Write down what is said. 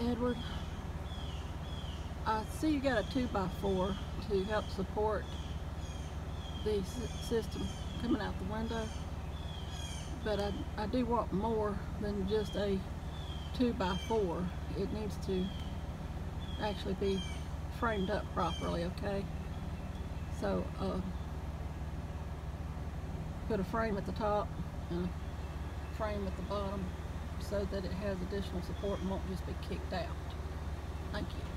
Edward, I see you got a 2x4 to help support the system coming out the window, but I do want more than just a 2x4. It needs to actually be framed up properly, okay? So put a frame at the top and a frame at the bottom so that it has additional support and won't just be kicked out. Thank you.